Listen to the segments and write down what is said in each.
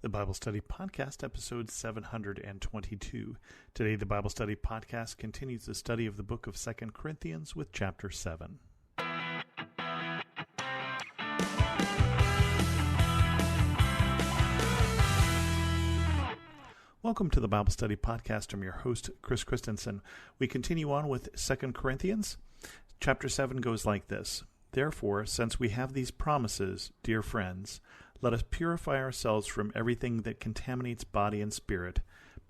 the Bible Study Podcast, episode 722. Today, the Bible Study Podcast continues the study of the book of 2 Corinthians with chapter 7. Welcome to the Bible Study Podcast. I'm your host, Chris Christensen. We continue on with 2 Corinthians. Chapter 7 goes like this. Therefore, since we have these promises, dear friends, let us purify ourselves from everything that contaminates body and spirit,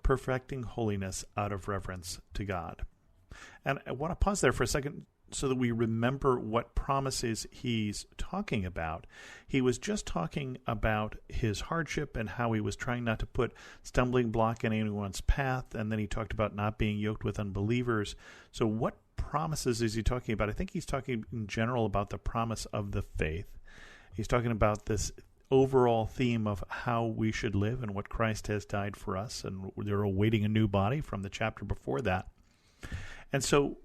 perfecting holiness out of reverence to God. And I want to pause there for a second so that we remember what promises he's talking about. He was just talking about his hardship and how he was trying not to put stumbling block in anyone's path, and then he talked about not being yoked with unbelievers. So what promises is he talking about? I think he's talking in general about the promise of the faith. He's talking about this overall theme of how we should live and what Christ has died for us, and they're awaiting a new body from the chapter before that. And so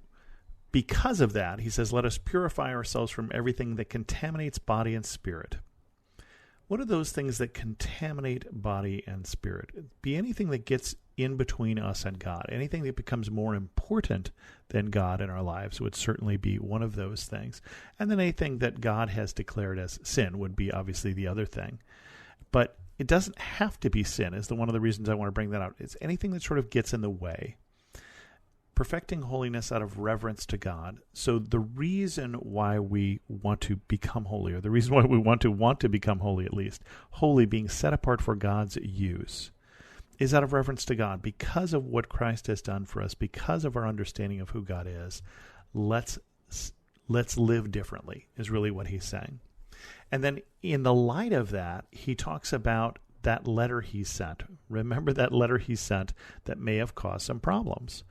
because of that, he says, let us purify ourselves from everything that contaminates body and spirit. What are those things that contaminate body and spirit? Be anything that gets in between us and God. Anything that becomes more important than God in our lives would certainly be one of those things. And then anything that God has declared as sin would be obviously the other thing. But it doesn't have to be sin, is one of the reasons I want to bring that out. It's anything that sort of gets in the way. Perfecting holiness out of reverence to God. So the reason why we want to become holy, or the reason why we want to become holy at least, holy being set apart for God's use, is out of reverence to God. Because of what Christ has done for us, because of our understanding of who God is, let's live differently, is really what he's saying. And then in the light of that, he talks about that letter he sent. Remember that letter he sent that may have caused some problems.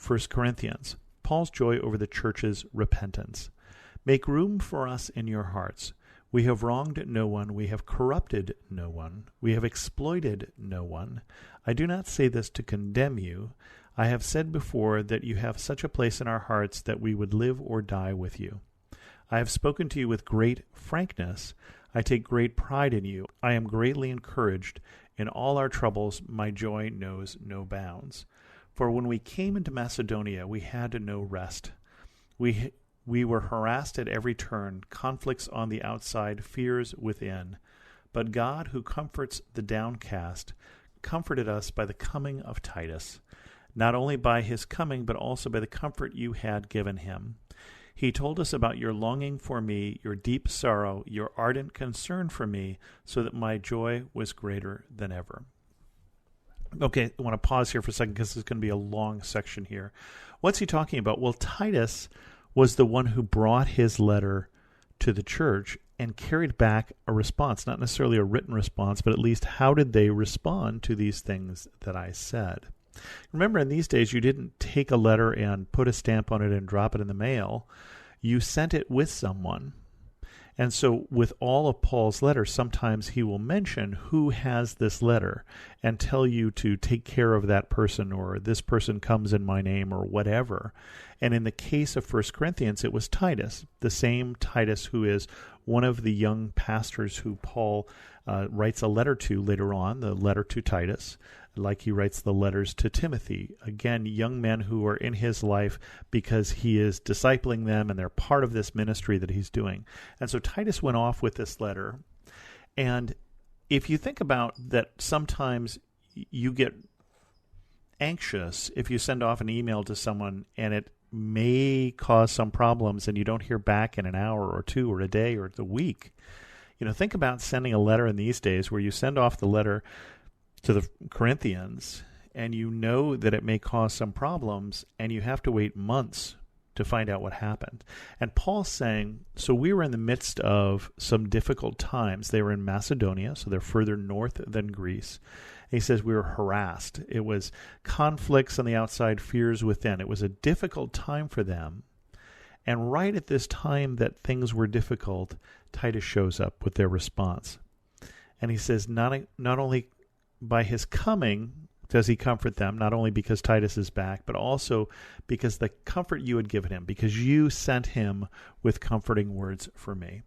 1 Corinthians, Paul's joy over the church's repentance. Make room for us in your hearts. We have wronged no one. We have corrupted no one. We have exploited no one. I do not say this to condemn you. I have said before that you have such a place in our hearts that we would live or die with you. I have spoken to you with great frankness. I take great pride in you. I am greatly encouraged. In all our troubles, my joy knows no bounds. For when we came into Macedonia, we had no rest. We were harassed at every turn, conflicts on the outside, fears within. But God, who comforts the downcast, comforted us by the coming of Titus, not only by his coming, but also by the comfort you had given him. He told us about your longing for me, your deep sorrow, your ardent concern for me, so that my joy was greater than ever. Okay, I want to pause here for a second because this is going to be a long section here. What's he talking about? Well, Titus was the one who brought his letter to the church and carried back a response, not necessarily a written response, but at least how did they respond to these things that I said? Remember, in these days, you didn't take a letter and put a stamp on it and drop it in the mail. You sent it with someone. And so with all of Paul's letters, sometimes he will mention who has this letter and tell you to take care of that person, or this person comes in my name, or whatever. And in the case of 1 Corinthians, it was Titus, the same Titus who is one of the young pastors who Paul writes a letter to later on, the letter to Titus, like he writes the letters to Timothy. Again, young men who are in his life because he is discipling them and they're part of this ministry that he's doing. And so Titus went off with this letter. And if you think about that, sometimes you get anxious if you send off an email to someone and it may cause some problems and you don't hear back in an hour or two or a day or a week. You know, think about sending a letter in these days where you send off the letter to the Corinthians, and you know that it may cause some problems, and you have to wait months to find out what happened. And Paul's saying, so we were in the midst of some difficult times. They were in Macedonia, so they're further north than Greece. And he says we were harassed. It was conflicts on the outside, fears within. It was a difficult time for them. And right at this time that things were difficult, Titus shows up with their response. And he says, not only by his coming does he comfort them, not only because Titus is back, but also because the comfort you had given him, because you sent him with comforting words for me.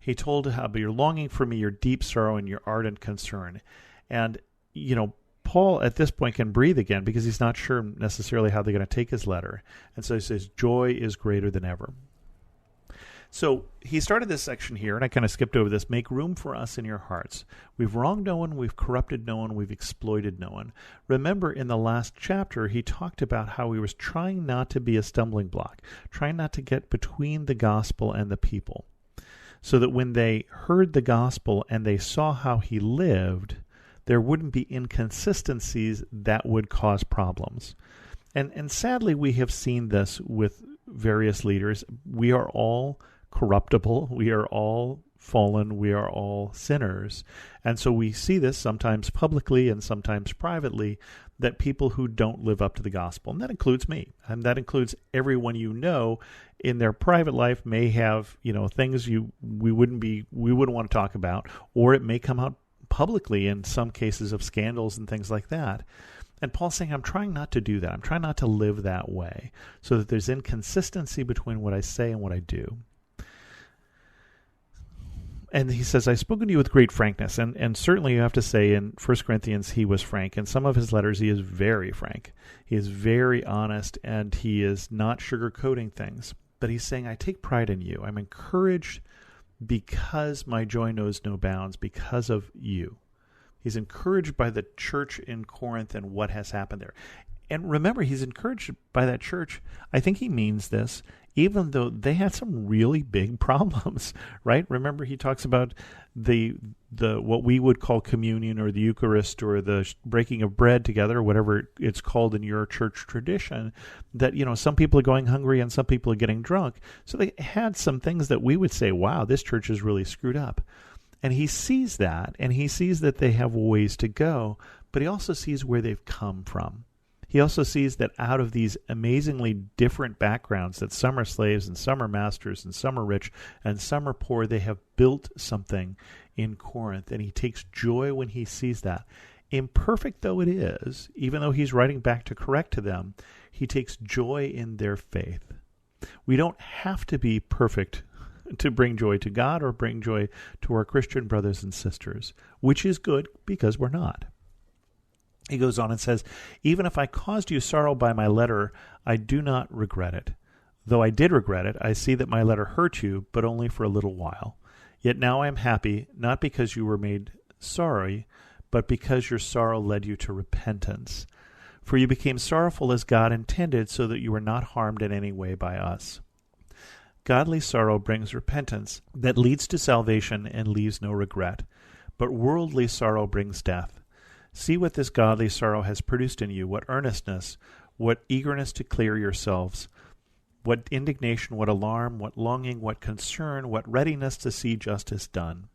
He told how you're longing for me, your deep sorrow and your ardent concern. And, Paul at this point can breathe again because he's not sure necessarily how they're going to take his letter. And so he says, joy is greater than ever. So he started this section here, and I kind of skipped over this. Make room for us in your hearts. We've wronged no one, we've corrupted no one, we've exploited no one. Remember, in the last chapter, he talked about how he was trying not to be a stumbling block, trying not to get between the gospel and the people, so that when they heard the gospel and they saw how he lived, there wouldn't be inconsistencies that would cause problems. And sadly, we have seen this with various leaders. We are all corruptible. We are all fallen. We are all sinners. And so we see this sometimes publicly and sometimes privately, that people who don't live up to the gospel, and that includes me, and that includes everyone in their private life may have, things we wouldn't want to talk about, or it may come out publicly in some cases of scandals and things like that. And Paul's saying, I'm trying not to do that. I'm trying not to live that way, so that there's inconsistency between what I say and what I do. And he says, I've spoken to you with great frankness. And certainly you have to say in 1 Corinthians he was frank. In some of his letters he is very frank. He is very honest, and he is not sugarcoating things. But he's saying, I take pride in you. I'm encouraged because my joy knows no bounds because of you. He's encouraged by the church in Corinth and what has happened there. And remember, he's encouraged by that church. I think he means this, even though they had some really big problems, right? Remember, he talks about the what we would call communion or the Eucharist or the breaking of bread together, whatever it's called in your church tradition, that, some people are going hungry and some people are getting drunk. So they had some things that we would say, wow, this church is really screwed up. And he sees that, and he sees that they have ways to go, but he also sees where they've come from. He also sees that out of these amazingly different backgrounds, that some are slaves and some are masters and some are rich and some are poor, they have built something in Corinth, and he takes joy when he sees that. Imperfect though it is, even though he's writing back to correct to them, he takes joy in their faith. We don't have to be perfect to bring joy to God or bring joy to our Christian brothers and sisters, which is good because we're not. He goes on and says, even if I caused you sorrow by my letter, I do not regret it. Though I did regret it, I see that my letter hurt you, but only for a little while. Yet now I am happy, not because you were made sorry, but because your sorrow led you to repentance. For you became sorrowful as God intended, so that you were not harmed in any way by us. Godly sorrow brings repentance that leads to salvation and leaves no regret, but worldly sorrow brings death. See what this godly sorrow has produced in you, what earnestness, what eagerness to clear yourselves, what indignation, what alarm, what longing, what concern, what readiness to see justice done.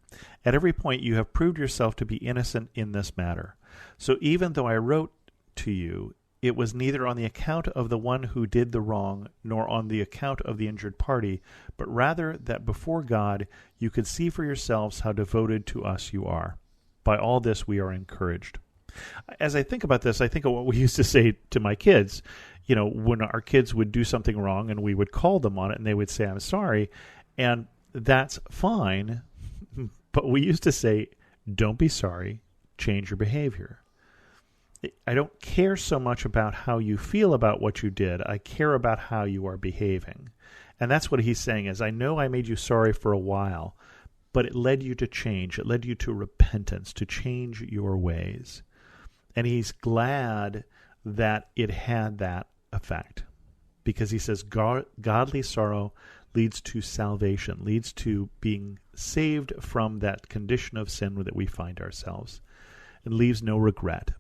At every point you have proved yourself to be innocent in this matter. So even though I wrote to you, it was neither on the account of the one who did the wrong, nor on the account of the injured party, but rather that before God you could see for yourselves how devoted to us you are. By all this we are encouraged. As I think about this, I think of what we used to say to my kids, when our kids would do something wrong and we would call them on it and they would say, I'm sorry. And that's fine. But we used to say, don't be sorry, change your behavior. I don't care so much about how you feel about what you did. I care about how you are behaving. And that's what he's saying is, I know I made you sorry for a while, but it led you to change. It led you to repentance, to change your ways. And he's glad that it had that effect, because he says godly sorrow leads to salvation, leads to being saved from that condition of sin that we find ourselves, and leaves no regret.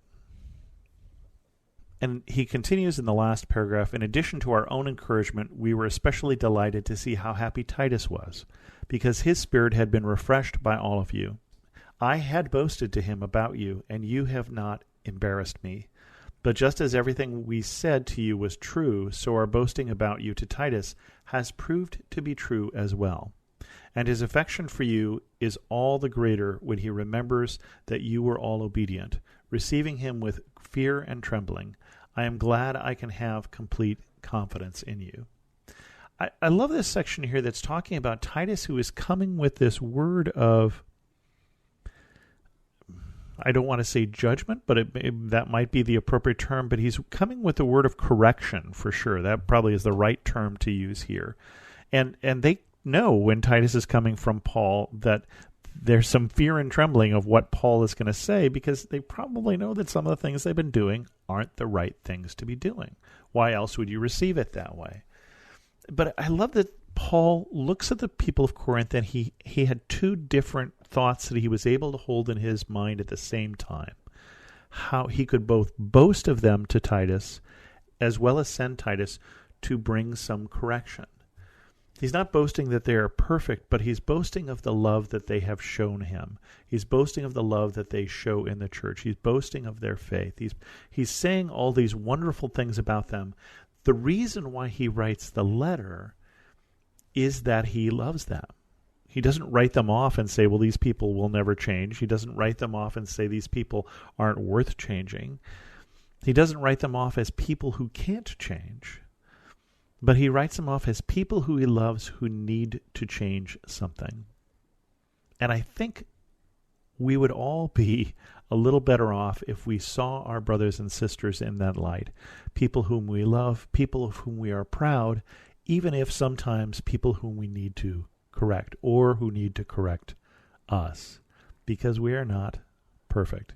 And he continues in the last paragraph, in addition to our own encouragement, we were especially delighted to see how happy Titus was, because his spirit had been refreshed by all of you. I had boasted to him about you, and you have not embarrassed me. But just as everything we said to you was true, so our boasting about you to Titus has proved to be true as well. And his affection for you is all the greater when he remembers that you were all obedient, receiving him with fear and trembling. I am glad I can have complete confidence in you. I love this section here that's talking about Titus, who is coming with this word of, I don't want to say judgment, but that might be the appropriate term, but he's coming with a word of correction for sure. That probably is the right term to use here. And they know when Titus is coming from Paul that there's some fear and trembling of what Paul is going to say, because they probably know that some of the things they've been doing aren't the right things to be doing. Why else would you receive it that way? But I love that Paul looks at the people of Corinth, and he had two different thoughts that he was able to hold in his mind at the same time. How he could both boast of them to Titus, as well as send Titus to bring some correction. He's not boasting that they are perfect, but he's boasting of the love that they have shown him. He's boasting of the love that they show in the church. He's boasting of their faith. He's saying all these wonderful things about them. The reason why he writes the letter is that he loves them. He doesn't write them off and say, well, these people will never change. He doesn't write them off and say these people aren't worth changing. He doesn't write them off as people who can't change. But he writes them off as people who he loves who need to change something. And I think we would all be a little better off if we saw our brothers and sisters in that light. People whom we love, people of whom we are proud, even if sometimes people whom we need to correct or who need to correct us. Because we are not perfect.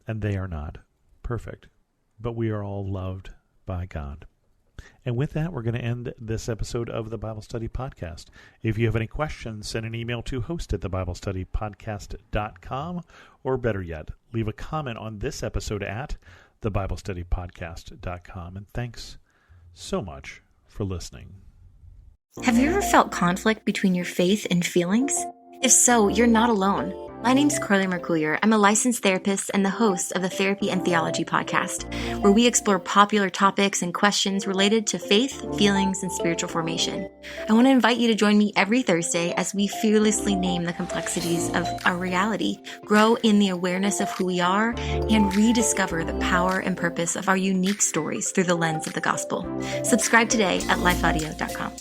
And they are not perfect. But we are all loved by God. And with that, we're going to end this episode of the Bible Study Podcast. If you have any questions, send an email to host@thebiblestudypodcast.com, or better yet, leave a comment on this episode at thebiblestudypodcast.com. And thanks so much for listening. Have you ever felt conflict between your faith and feelings? If so, you're not alone. My name's Carly Mercoulier. I'm a licensed therapist and the host of the Therapy and Theology podcast, where we explore popular topics and questions related to faith, feelings, and spiritual formation. I want to invite you to join me every Thursday as we fearlessly name the complexities of our reality, grow in the awareness of who we are, and rediscover the power and purpose of our unique stories through the lens of the gospel. Subscribe today at lifeaudio.com.